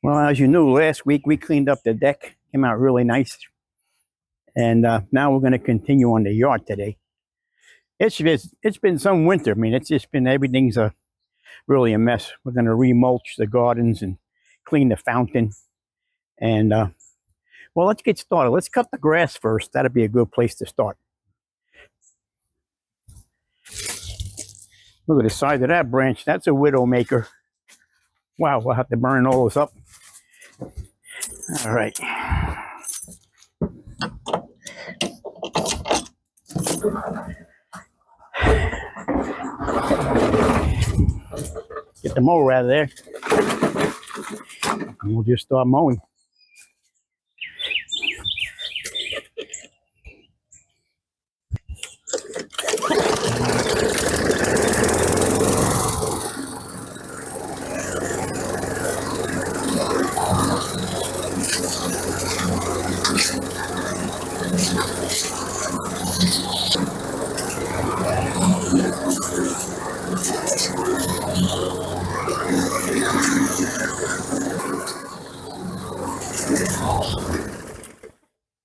Well, as you knew, last week we cleaned up the deck. Came out really nice. And now we're going to continue on the yard today. It's been some winter. I mean, it's just been, everything's really a mess. We're going to remulch the gardens and clean the fountain. And, well, let's get started. Let's cut the grass first. That'd be a good place to start. Look at the size of that branch. That's a widowmaker. Wow, we'll have to burn all this up. All right. Get the mower out of there. And we'll just start mowing.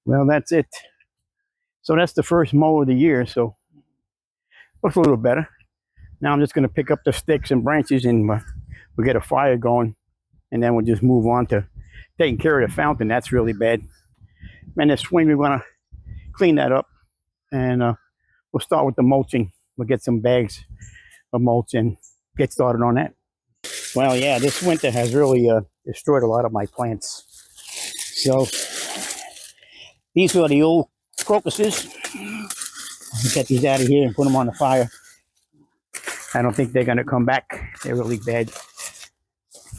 Well, that's it. So that's the first mow of the year, so looks a little better. Now I'm just going to pick up the sticks and branches and we'll get a fire going, and then we'll just move on to taking care of the fountain. That's really bad. And the swing, we want to clean that up, and we'll start with the mulching. We'll get some bags of mulch and get started on that. Well, yeah, this winter has really destroyed a lot of my plants. So these are the old crocuses. I'll get these out of here and put them on the fire. I don't think they're going to come back. They're really bad.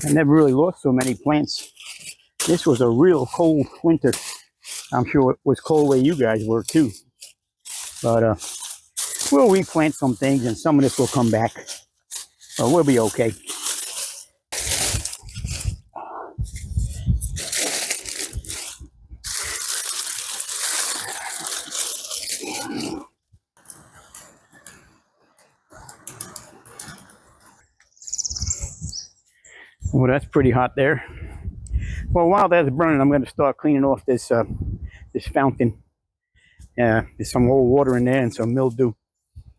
I never really lost so many plants. This was a real cold winter. I'm sure it was cold where you guys were too. But we'll replant some things and some of this will come back. But we'll be okay. Well, that's pretty hot there. Well, while that's burning, I'm going to start cleaning off this this fountain. There's some old water in there and some mildew.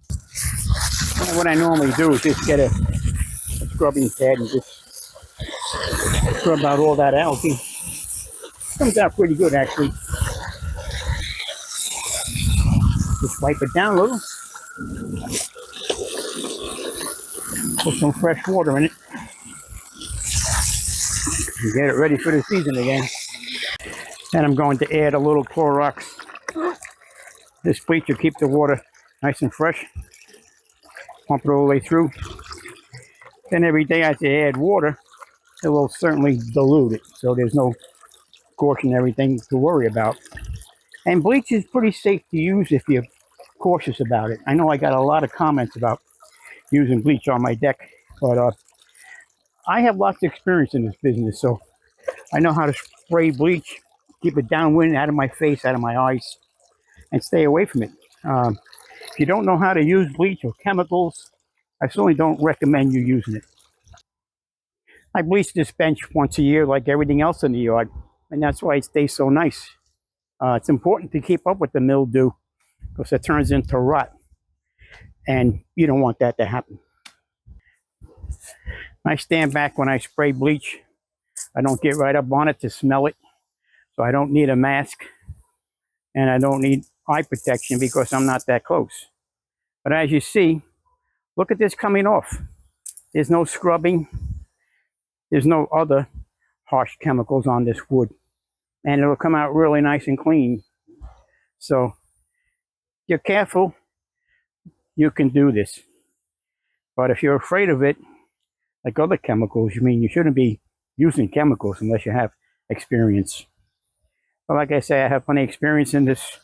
And what I normally do is just get a scrubbing pad and just scrub out all that algae. Comes out pretty good, actually. Just wipe it down a little. Put some fresh water in it. And get it ready for the season again. And I'm going to add a little Clorox. This bleach will keep the water nice and fresh. Pump it all the way through. Then every day as you add water, it will certainly dilute it. So there's no scorching everything to worry about. And bleach is pretty safe to use if you're cautious about it. I know I got a lot of comments about using bleach on my deck, but I have lots of experience in this business, so I know how to spray bleach, keep it downwind, out of my face, out of my eyes, and stay away from it. If you don't know how to use bleach or chemicals, I certainly don't recommend you using it. I bleach this bench once a year like everything else in the yard, and that's why it stays so nice. It's important to keep up with the mildew because it turns into rot, and you don't want that to happen. I stand back when I spray bleach. I don't get right up on it to smell it. So I don't need a mask. And I don't need eye protection because I'm not that close. But as you see, look at this coming off. There's no scrubbing. There's no other harsh chemicals on this wood. And it'll come out really nice and clean. So if you're careful, you can do this. But if you're afraid of it, like other chemicals, you shouldn't be using chemicals unless you have experience. But like I say, I have plenty of experience in this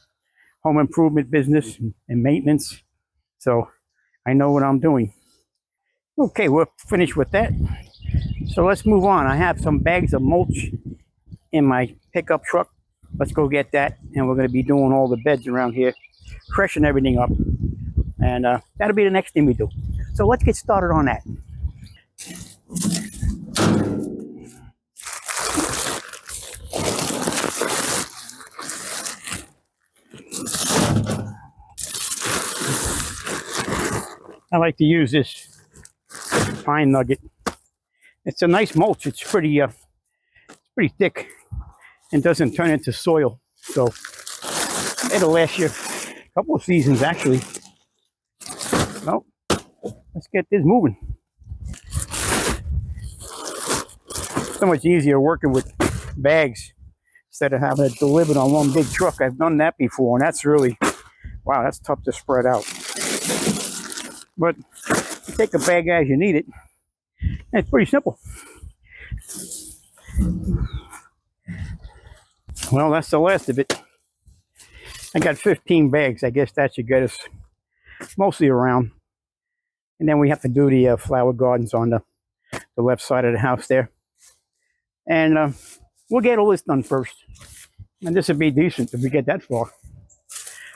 home improvement business and maintenance, so I know what I'm doing. Okay, we're finished with that. So let's move on. I have some bags of mulch in my pickup truck. Let's go get that, and we're going to be doing all the beds around here, freshen everything up, and that'll be the next thing we do. So let's get started on that. I like to use this pine nugget. It's a nice mulch. It's pretty thick and doesn't turn into soil. So it'll last you a couple of seasons actually. Well, let's get this moving. So much easier working with bags instead of having it delivered on one big truck. I've done that before, and that's really, wow, that's tough to spread out. But you take a bag as you need it, and it's pretty simple. Well, that's the last of it. I got 15 bags. I guess that should get us mostly around. And then we have to do the flower gardens on the left side of the house there. And we'll get all this done first. And this would be decent if we get that far.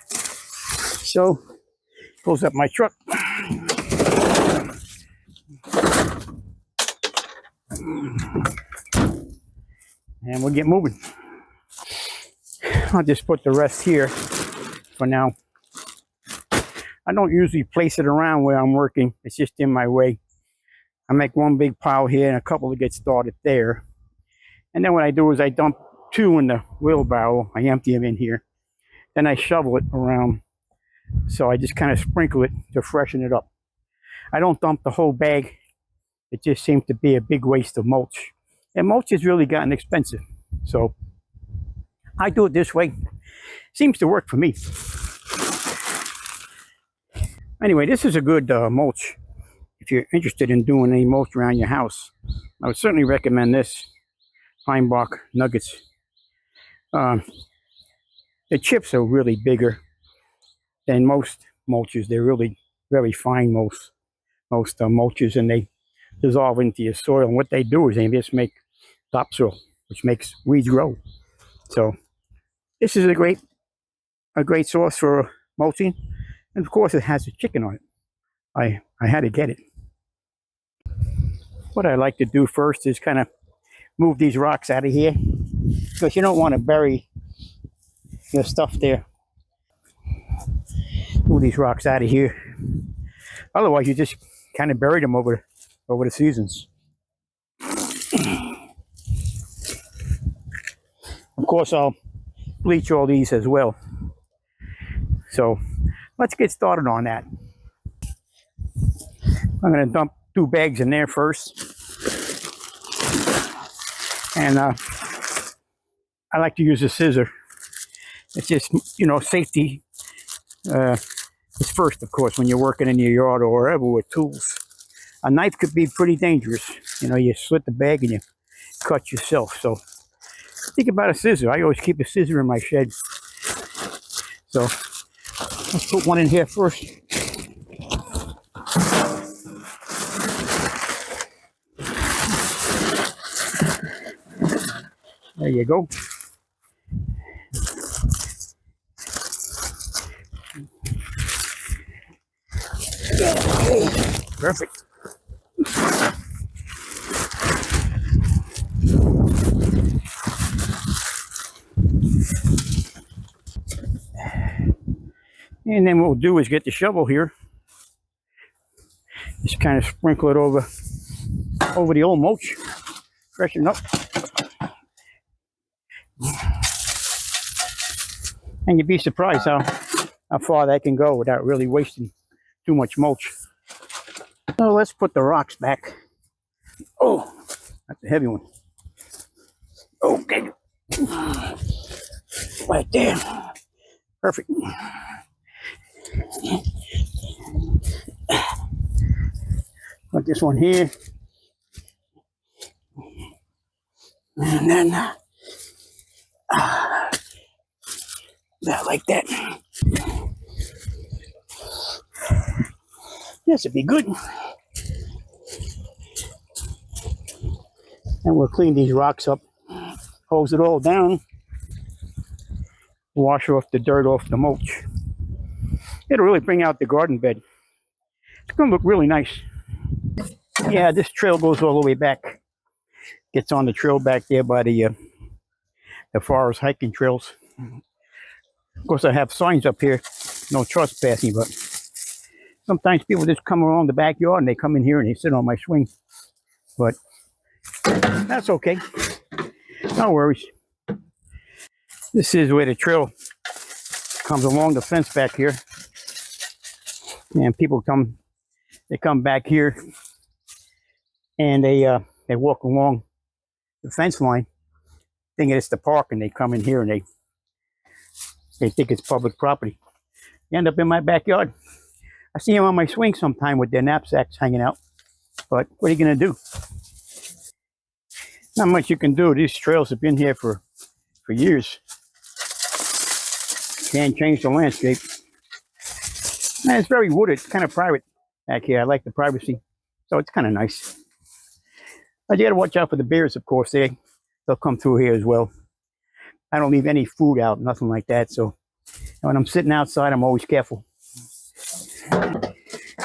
So, close up my truck. And we'll get moving. I'll just put the rest here for now. I don't usually place it around where I'm working. It's just in my way. I make one big pile here and a couple to get started there. And then what I do is I dump 2 in the wheelbarrow. I empty them in here. Then I shovel it around. So I just kind of sprinkle it to freshen it up. I don't dump the whole bag. It just seems to be a big waste of mulch. And mulch has really gotten expensive. So I do it this way. Seems to work for me. Anyway, this is a good mulch. If you're interested in doing any mulch around your house, I would certainly recommend this pine bark nuggets. The chips are really bigger than most mulches. They're really very fine, most mulches, and they dissolve into your soil. And what they do is they just make topsoil, which makes weeds grow. So this is a great source for mulching. And of course, it has a chicken on it. I had to get it. What I like to do first is kind of move these rocks out of here, because you don't want to bury your stuff there. Move these rocks out of here. Otherwise, you just kind of bury them over the seasons. Of course, I'll bleach all these as well. So let's get started on that. I'm going to dump 2 bags in there first. And I like to use a scissor. It's just, safety. It's first, of course, when you're working in your yard or wherever with tools. A knife could be pretty dangerous. You slit the bag and you cut yourself. So think about a scissor. I always keep a scissor in my shed. So let's put one in here first. There you go. Perfect. And then what we'll do is get the shovel here. Just kind of sprinkle it over the old mulch. Freshen up. And you'd be surprised how far that can go without really wasting too much mulch. So let's put the rocks back. Oh, that's a heavy one. Okay. Right there. Perfect. Put this one here. And then like that. This would be good. And we'll clean these rocks up, hose it all down, wash off the dirt off the mulch. It'll really bring out the garden bed. It's going to look really nice. Yeah, this trail goes all the way back. Gets on the trail back there by the forest hiking trails. Of course, I have signs up here, no trespassing, but Sometimes people just come along the backyard and they come in here and they sit on my swing. But that's okay. No worries. This is where the trail comes along the fence back here. And people come back here and they walk along the fence line, thinking it's the park, and they come in here and they think it's public property. They end up in my backyard. I see them on my swing sometime with their knapsacks hanging out. But what are you going to do? Not much you can do. These trails have been here for years. Can't change the landscape. And it's very wooded. It's kind of private back here. I like the privacy. So it's kind of nice. But you got to watch out for the bears, of course. They'll come through here as well. I don't leave any food out, nothing like that. So when I'm sitting outside, I'm always careful.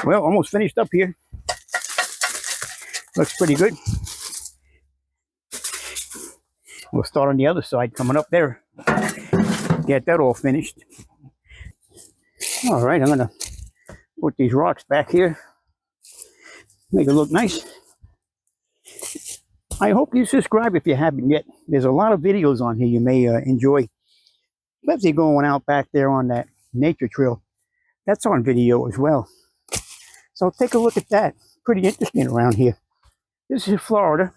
Well, almost finished up here. Looks pretty good. We'll start on the other side, coming up there. Get that all finished. All right, I'm gonna put these rocks back here. Make it look nice. I hope you subscribe if you haven't yet. There's a lot of videos on here you may enjoy. Especially going out back there on that nature trail. That's on video as well. So take a look at that. Pretty interesting around here. This is Florida,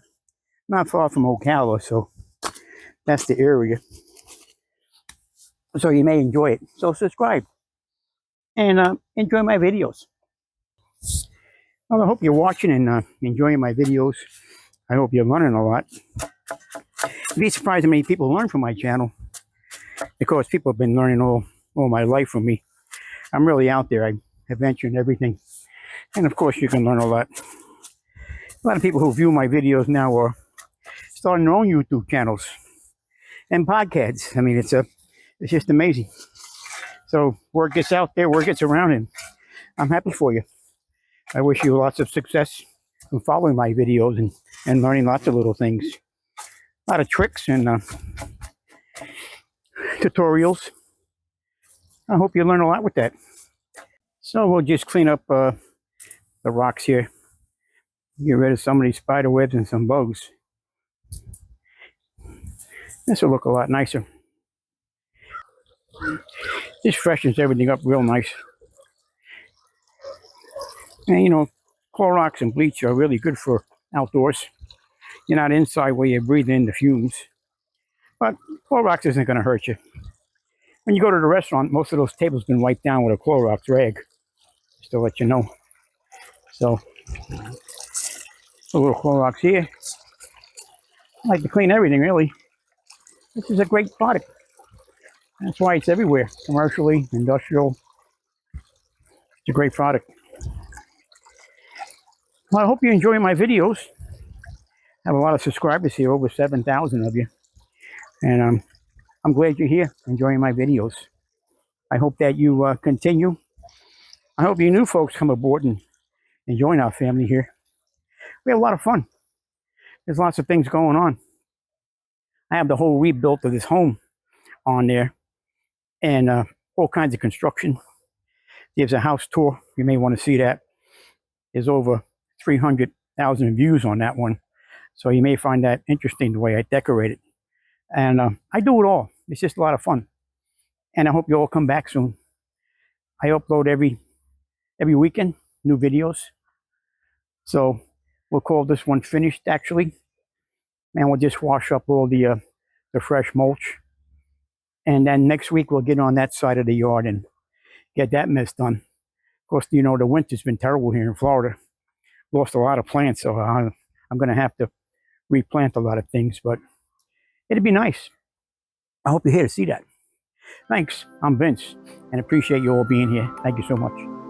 not far from Ocala, so that's the area. So you may enjoy it. So subscribe and enjoy my videos. Well, I hope you're watching and enjoying my videos. I hope you're learning a lot. You'd be surprised how many people learn from my channel. Because people have been learning all my life from me. I'm really out there. I adventure and everything. And of course you can learn a lot. A lot of people who view my videos now are starting their own YouTube channels and podcasts. I mean, it's just amazing. So word gets out there, word gets around, and I'm happy for you. I wish you lots of success in following my videos and learning lots of little things. A lot of tricks and tutorials. I hope you learn a lot with that. So we'll just clean up the rocks here. Get rid of some of these spider webs and some bugs. This will look a lot nicer. This freshens everything up real nice. And you know, Clorox and bleach are really good for outdoors. You're not inside where you're breathing in the fumes. But Clorox isn't going to hurt you. When you go to the restaurant, most of those tables have been wiped down with a Clorox rag. Just to let you know. So, a little Clorox here. I like to clean everything, really. This is a great product. That's why it's everywhere. Commercially, industrial. It's a great product. Well, I hope you enjoy my videos. I have a lot of subscribers here, over 7,000 of you. And I'm glad you're here, enjoying my videos. I hope that you continue. I hope you new folks come aboard and join our family here. We have a lot of fun. There's lots of things going on. I have the whole rebuilt of this home on there. And all kinds of construction. There's a house tour. You may want to see that. There's over 300,000 views on that one. So you may find that interesting the way I decorate it. And I do it all. It's just a lot of fun. And I hope you all come back soon. I upload every weekend, new videos. So we'll call this one finished, actually. And we'll just wash up all the fresh mulch. And then next week we'll get on that side of the yard and get that mess done. Of course, you know, the winter's been terrible here in Florida. Lost a lot of plants, so I'm going to have to replant a lot of things. But it'd be nice. I hope you're here to see that. Thanks. I'm Vince, and appreciate you all being here. Thank you so much.